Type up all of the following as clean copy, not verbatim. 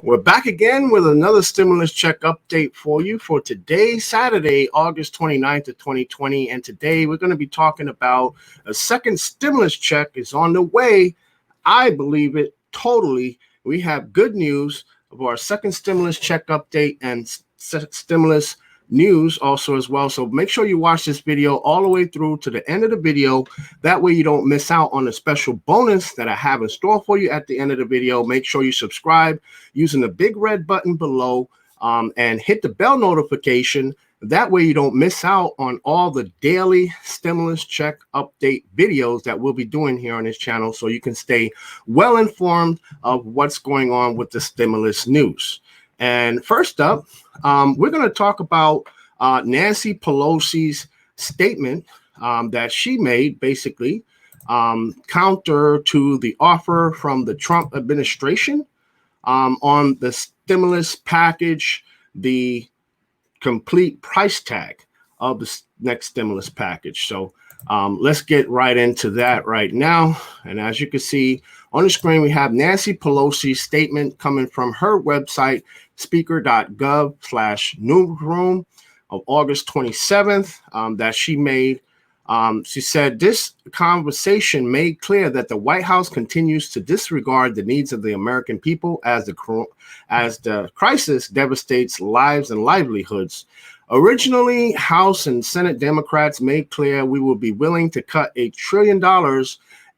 We're back again with another stimulus check update for you for today, Saturday, August 29th of 2020. And today we're going to be talking about a second stimulus check is on the way. I believe it totally. We have good news of our second stimulus check update and stimulus news also as well. So make sure you watch this video all the way through to the end of the video. That way you don't miss out on the special bonus that I have in store for you at the end of the video. Make sure you subscribe using the big red button below and hit the bell notification. That way you don't miss out on all the daily stimulus check update videos that we'll be doing here on this channel, so you can stay well informed of what's going on with the stimulus news. And first up, we're going to talk about Nancy Pelosi's statement that she made, basically counter to the offer from the Trump administration on the stimulus package, the complete price tag of the next stimulus package. So let's get right into that right now. And as you can see on the screen, we have Nancy Pelosi's statement coming from her website, speaker.gov/newsroom of August 27th that she made. She said, this conversation made clear that the White House continues to disregard the needs of the American people as the crisis devastates lives and livelihoods. Originally, House and Senate Democrats made clear we would be willing to cut $1 trillion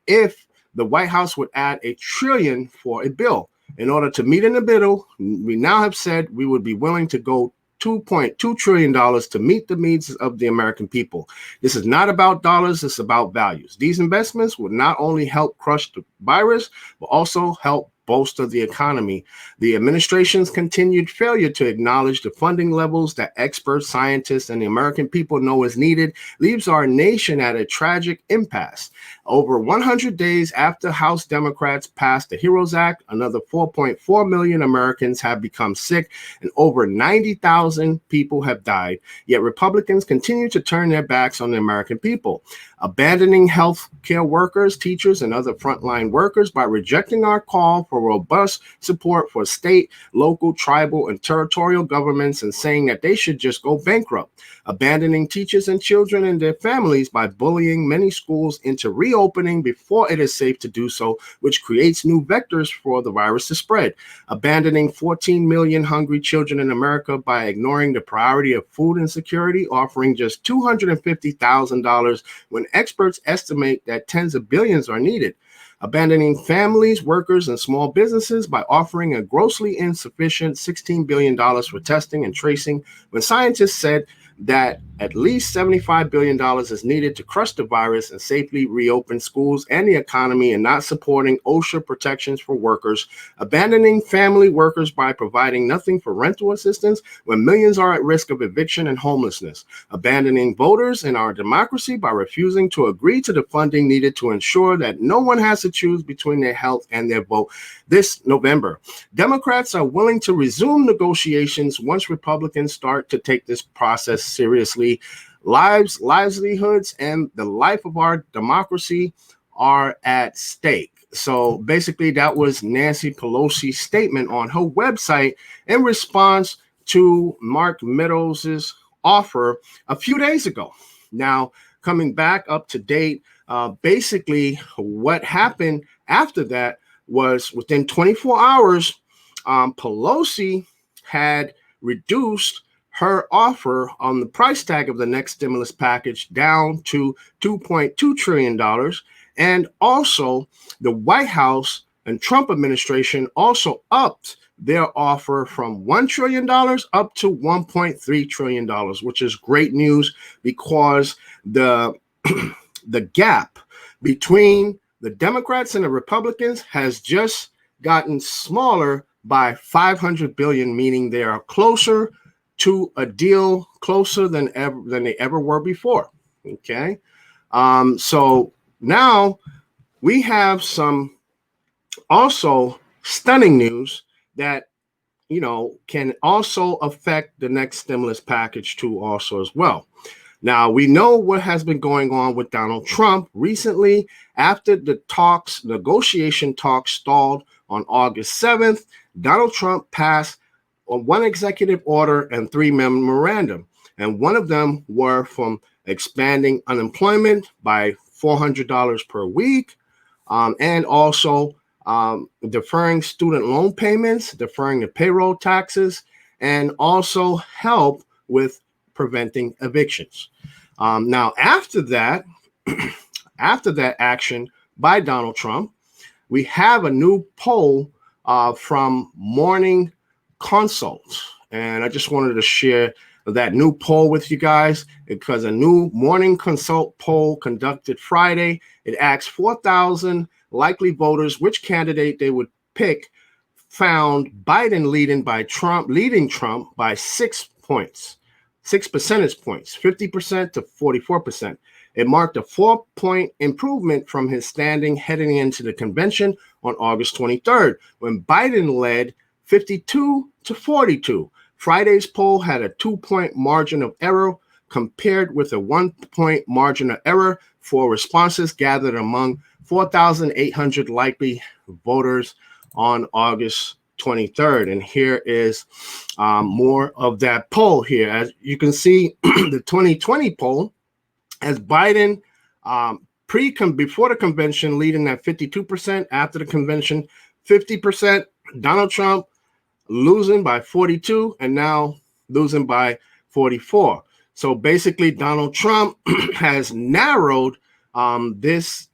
if the White House would add $1 trillion for a bill. In order to meet in the middle, we now have said we would be willing to go $2.2 trillion to meet the needs of the American people. This is not about dollars, it's about values. These investments will not only help crush the virus, but also help bolster the economy. The administration's continued failure to acknowledge the funding levels that experts, scientists, and the American people know is needed leaves our nation at a tragic impasse. Over 100 days after House Democrats passed the HEROES Act, another 4.4 million Americans have become sick and over 90,000 people have died. Yet Republicans continue to turn their backs on the American people, abandoning health care workers, teachers, and other frontline workers by rejecting our call for robust support for state, local, tribal, and territorial governments and saying that they should just go bankrupt, abandoning teachers and children and their families by bullying many schools into reopening before it is safe to do so, which creates new vectors for the virus to spread, abandoning 14 million hungry children in America by ignoring the priority of food insecurity, offering just $250,000 when experts estimate that tens of billions are needed, abandoning families, workers, and small businesses by offering a grossly insufficient $16 billion for testing and tracing when scientists said that at least $75 billion is needed to crush the virus and safely reopen schools and the economy, and not supporting OSHA protections for workers, abandoning family workers by providing nothing for rental assistance when millions are at risk of eviction and homelessness, abandoning voters in our democracy by refusing to agree to the funding needed to ensure that no one has to choose between their health and their vote this November. Democrats are willing to resume negotiations once Republicans start to take this process seriously. Livelihoods, and the life of our democracy are at stake. So basically, that was Nancy Pelosi's statement on her website in response to Mark Meadows' offer a few days ago. Now, coming back up to date, basically what happened after that was within 24 hours, Pelosi had reduced her offer on the price tag of the next stimulus package down to $2.2 trillion. And also the White House and Trump administration also upped their offer from $1 trillion up to $1.3 trillion, which is great news because the gap between the Democrats and the Republicans has just gotten smaller by 500 billion, meaning they are closer to a deal, closer than they ever were before. Okay, so now we have some also stunning news that can also affect the next stimulus package too, also as well. Now, we know what has been going on with Donald Trump recently after the negotiation talks stalled on August 7th, Donald Trump passed one executive order and 3 memorandum. And one of them were from expanding unemployment by $400 per week, and also deferring student loan payments, deferring the payroll taxes, and also help with preventing evictions. Now, after that, after that action by Donald Trump, we have a new poll from Morning Consult. And I just wanted to share that new poll with you guys because a new Morning Consult poll conducted Friday, it asked 4,000 likely voters which candidate they would pick, found Biden leading Trump by 6 points, 6 percentage points, 50% to 44%. It marked a 4-point improvement from his standing heading into the convention on August 23rd, when Biden led 52 to 42. Friday's poll had a 2-point margin of error compared with a 1-point margin of error for responses gathered among 4,800 likely voters on August 23rd. And here is more of that poll here. As you can see, the 2020 poll has Biden before the convention leading at 52%, after the convention 50%, Donald Trump losing by 42, and now losing by 44. So basically, Donald Trump has narrowed this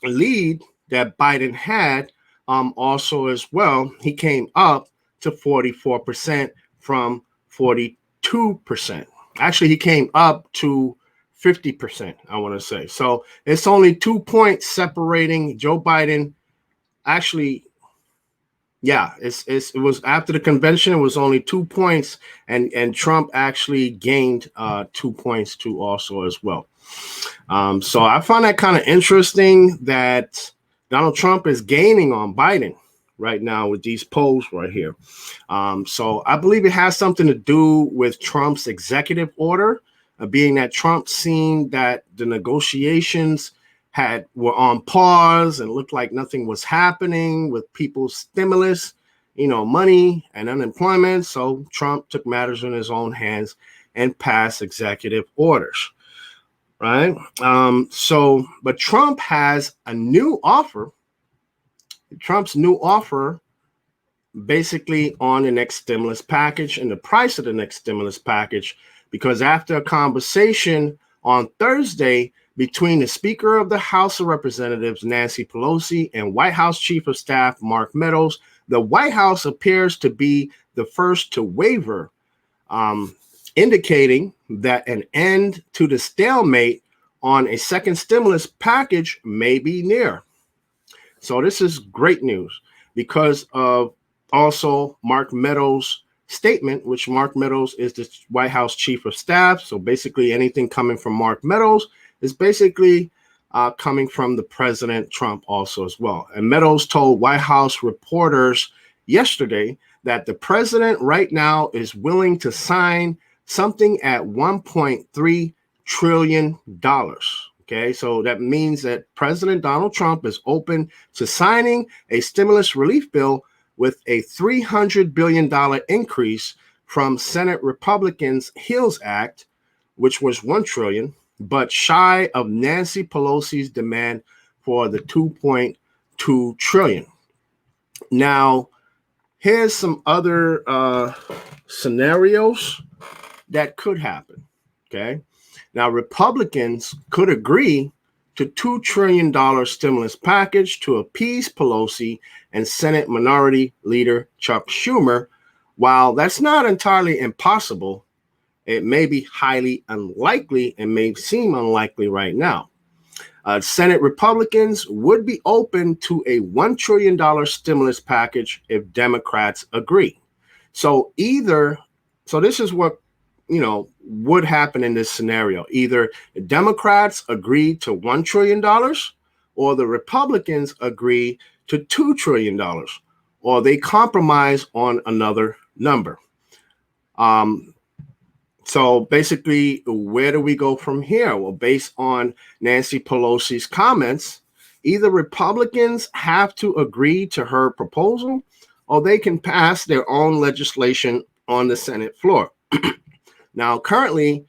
lead that Biden had also as well. He came up to 44% from 42%. Actually, he came up to 50%, I want to say. So it's only 2 points separating Joe Biden. Actually, yeah, it was after the convention. It was only 2 points, and Trump actually gained 2 points too, also as well. So I find that kind of interesting that Donald Trump is gaining on Biden right now with these polls right here. So I believe it has something to do with Trump's executive order, being that Trump seen that the negotiations were on pause and looked like nothing was happening with people's stimulus, money and unemployment. So Trump took matters in his own hands and passed executive orders, right? But Trump has a new offer. Trump's new offer basically on the next stimulus package and the price of the next stimulus package, because after a conversation on Thursday between the Speaker of the House of Representatives, Nancy Pelosi, and White House Chief of Staff, Mark Meadows, the White House appears to be the first to waver, indicating that an end to the stalemate on a second stimulus package may be near. So this is great news because of also Mark Meadows' statement, which Mark Meadows is the White House Chief of Staff. So basically anything coming from Mark Meadows is basically coming from the President Trump also as well. And Meadows told White House reporters yesterday that the president right now is willing to sign something at $1.3 trillion. Okay, so that means that President Donald Trump is open to signing a stimulus relief bill with a $300 billion increase from Senate Republicans' HEALS Act, which was $1 trillion, but shy of Nancy Pelosi's demand for the $2.2 trillion. Now, here's some other scenarios that could happen. Okay. Now, Republicans could agree to $2 trillion stimulus package to appease Pelosi and Senate Minority Leader Chuck Schumer. While that's not entirely impossible, it may be highly unlikely and may seem unlikely right now. Senate Republicans would be open to a $1 trillion stimulus package if Democrats agree. So this is what would happen in this scenario. Either the Democrats agree to $1 trillion or the Republicans agree to $2 trillion, or they compromise on another number. So basically, where do we go from here? Well, based on Nancy Pelosi's comments, Either Republicans have to agree to her proposal, or they can pass their own legislation on the Senate floor. Now, currently,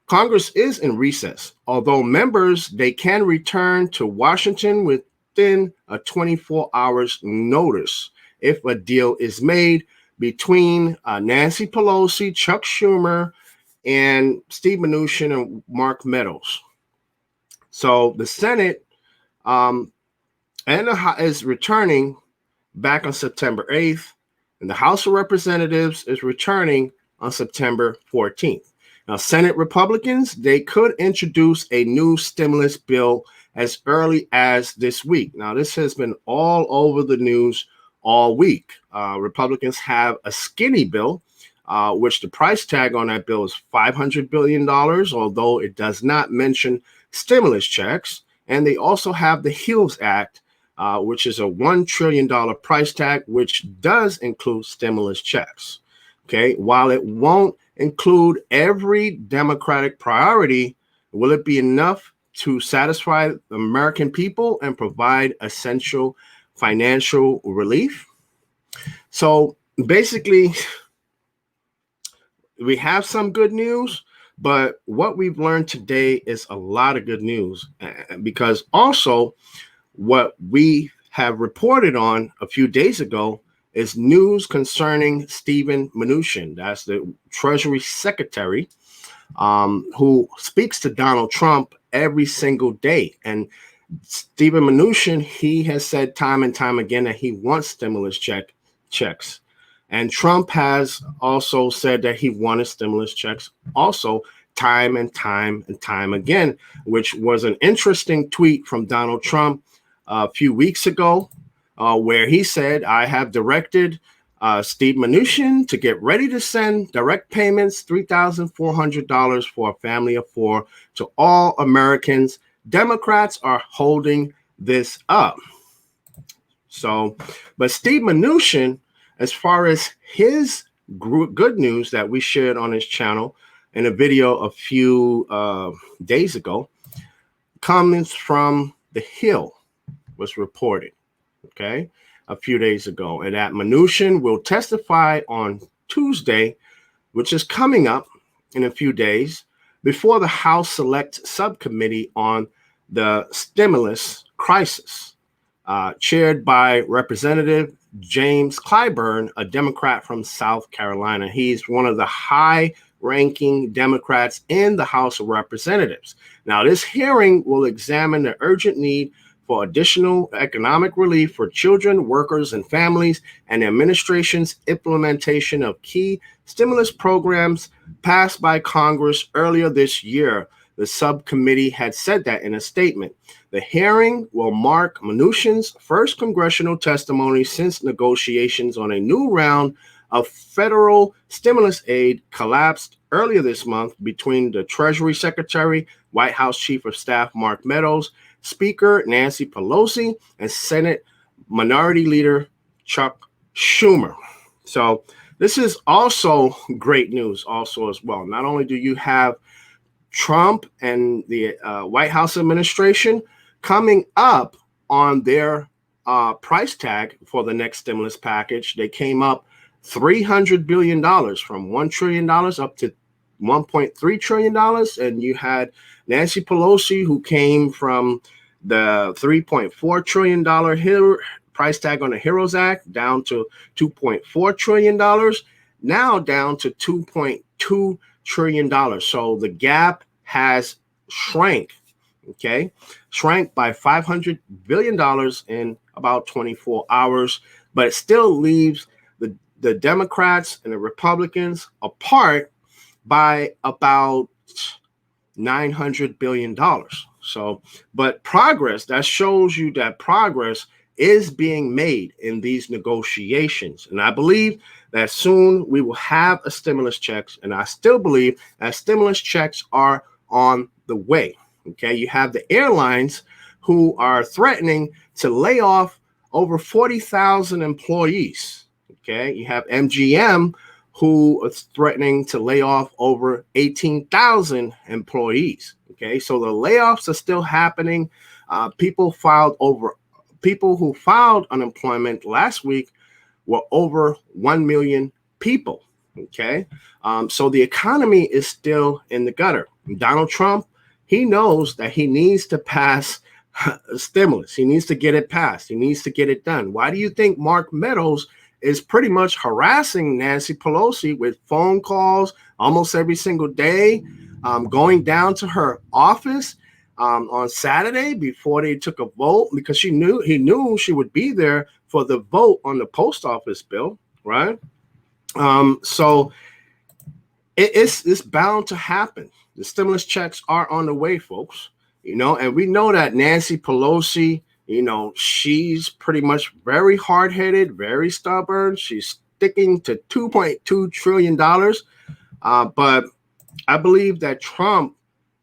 Congress is in recess, although members, they can return to Washington within a 24 hours notice if a deal is made between Nancy Pelosi, Chuck Schumer, and Steve Mnuchin and Mark Meadows. So the Senate is returning back on September 8th, and the House of Representatives is returning on September 14th. Now, Senate Republicans, they could introduce a new stimulus bill as early as this week. Now, this has been all over the news all week. Republicans have a skinny bill, which the price tag on that bill is $500 billion, although it does not mention stimulus checks. And they also have the HEALS Act, which is a $1 trillion price tag, which does include stimulus checks. Okay, while it won't include every Democratic priority, will it be enough to satisfy the American people and provide essential financial relief? So basically, we have some good news, but what we've learned today is a lot of good news, because also what we have reported on a few days ago is news concerning Steven Mnuchin. That's the Treasury Secretary, who speaks to Donald Trump every single day. And Steven Mnuchin, he has said time and time again that he wants stimulus checks. And Trump has also said that he wanted stimulus checks also time and time and time again, which was an interesting tweet from Donald Trump a few weeks ago, where he said, I have directed Steve Mnuchin to get ready to send direct payments, $3,400 for a family of four to all Americans. Democrats are holding this up. So, but Steve Mnuchin, as far as his good news that we shared on his channel in a video a few days ago, comes from The Hill, was reported, okay, a few days ago, and that Mnuchin will testify on Tuesday, which is coming up in a few days, before the House Select Subcommittee on the Stimulus Crisis, chaired by Representative James Clyburn, a Democrat from South Carolina. He's one of the high-ranking Democrats in the House of Representatives. Now, this hearing will examine the urgent need for additional economic relief for children, workers, and families, and the administration's implementation of key stimulus programs passed by Congress earlier this year. The subcommittee had said that in a statement. The hearing will mark Mnuchin's first congressional testimony since negotiations on a new round of federal stimulus aid collapsed earlier this month between the Treasury Secretary, White House Chief of Staff Mark Meadows, Speaker Nancy Pelosi, and Senate Minority Leader Chuck Schumer. So this is also great news also as well. Not only do you have Trump and the White House administration coming up on their price tag for the next stimulus package, they came up $300 billion from $1 trillion up to $1.3 trillion. And you had Nancy Pelosi, who came from the $3.4 trillion price tag on the HEROES Act down to $2.4 trillion, now down to $2.2 trillion. So the gap has shrank by $500 billion in about 24 hours, but it still leaves the Democrats and the Republicans apart by about $900 billion. So, but progress, that shows you that progress is being made in these negotiations. And I believe that soon we will have a stimulus checks. And I still believe that stimulus checks are on the way. Okay. You have the airlines who are threatening to lay off over 40,000 employees. Okay. You have MGM, who is threatening to lay off over 18,000 employees. Okay, so the layoffs are still happening. People who filed unemployment last week were over 1 million people. Okay. So the economy is still in the gutter. Donald Trump, he knows that he needs to pass a stimulus. He needs to get it passed. He needs to get it done. Why do you think Mark Meadows is pretty much harassing Nancy Pelosi with phone calls almost every single day, going down to her office on Saturday before they took a vote, because he knew she would be there for the vote on the post office bill, right? So it's bound to happen. The stimulus checks are on the way, folks. And we know that Nancy Pelosi, she's pretty much very hard-headed, very stubborn. She's sticking to $2.2 trillion. But I believe that Trump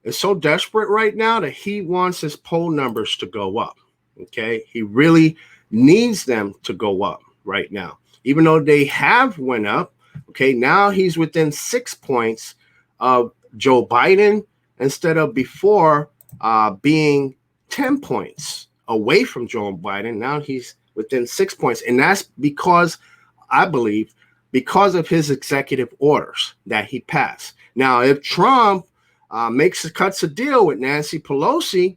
is so desperate right now that he wants his poll numbers to go up. Okay. He really needs them to go up right now, even though they have went up. Okay. Now he's within 6 points of Joe Biden instead of before being 10 points away from Joe Biden. Now he's within 6 points. And that's because, I believe, because of his executive orders that he passed. Now, if Trump cuts a deal with Nancy Pelosi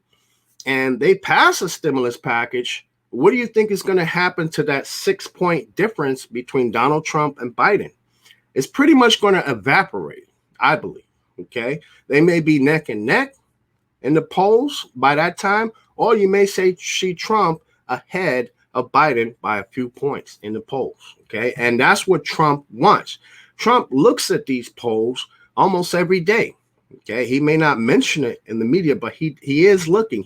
and they pass a stimulus package, what do you think is going to happen to that 6 point difference between Donald Trump and Biden? It's pretty much going to evaporate, I believe. Okay. They may be neck and neck in the polls by that time, or you may see Trump ahead of Biden by a few points in the polls. Okay. And that's what Trump wants. Trump looks at these polls almost every day. Okay. He may not mention it in the media, but he is looking.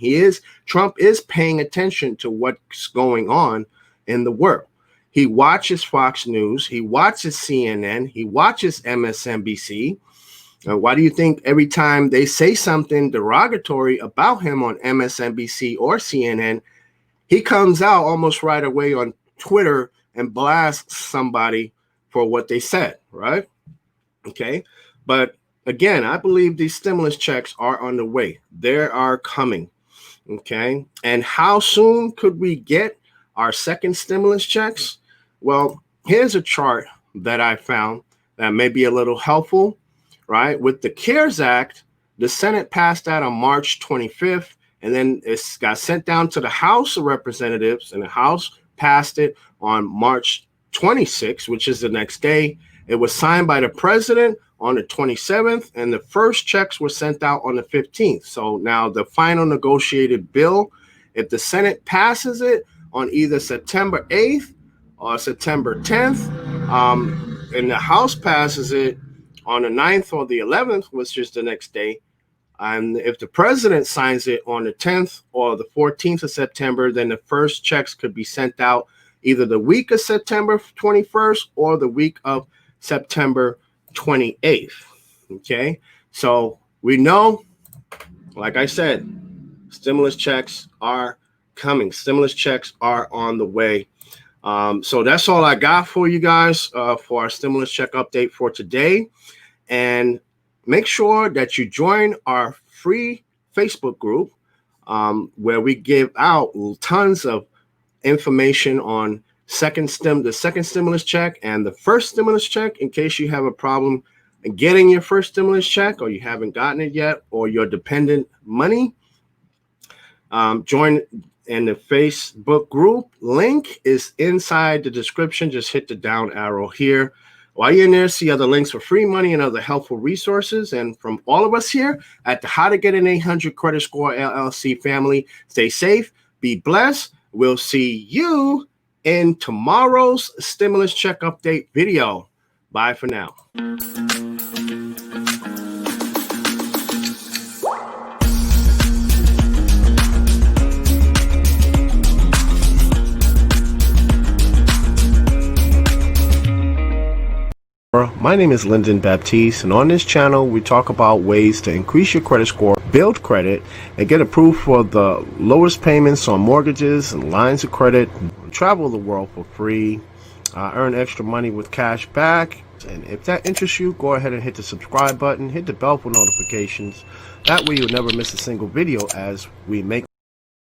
Trump is paying attention to what's going on in the world. He watches Fox News. He watches CNN. He watches MSNBC. Why do you think every time they say something derogatory about him on MSNBC or CNN, he comes out almost right away on Twitter and blasts somebody for what they said, right? Okay. But again, I believe these stimulus checks are on the way. They are coming. Okay. And how soon could we get our second stimulus checks? Well, here's a chart that I found that may be a little helpful. Right. With the CARES Act, the Senate passed that on March 25th, and then it got sent down to the House of Representatives, and the House passed it on March 26th, which is the next day. It was signed by the president on the 27th, and the first checks were sent out on the 15th. So now the final negotiated bill, if the Senate passes it on either September 8th or September 10th, and the House passes it on the 9th or the 11th, which is the next day. And if the president signs it on the 10th or the 14th of September, then the first checks could be sent out either the week of September 21st or the week of September 28th. Okay. So we know, like I said, stimulus checks are coming. Stimulus checks are on the way. So that's all I got for you guys for our stimulus check update for today. And make sure that you join our free Facebook group where we give out tons of information on the second stimulus check and the first stimulus check in case you have a problem getting your first stimulus check or you haven't gotten it yet or your dependent money. Join in the Facebook group. Link is inside the description. Just hit the down arrow here. While you're in there, see other links for free money and other helpful resources. And from all of us here at the How to Get an 800 Credit Score LLC family, stay safe, be blessed. We'll see you in tomorrow's stimulus check update video. Bye for now. My name is Lyndon Baptiste, and on this channel we talk about ways to increase your credit score, build credit, and get approved for the lowest payments on mortgages and lines of credit, travel the world for free, earn extra money with cash back. And if that interests you, go ahead and hit the subscribe button, hit the bell for notifications. That way you'll never miss a single video as we make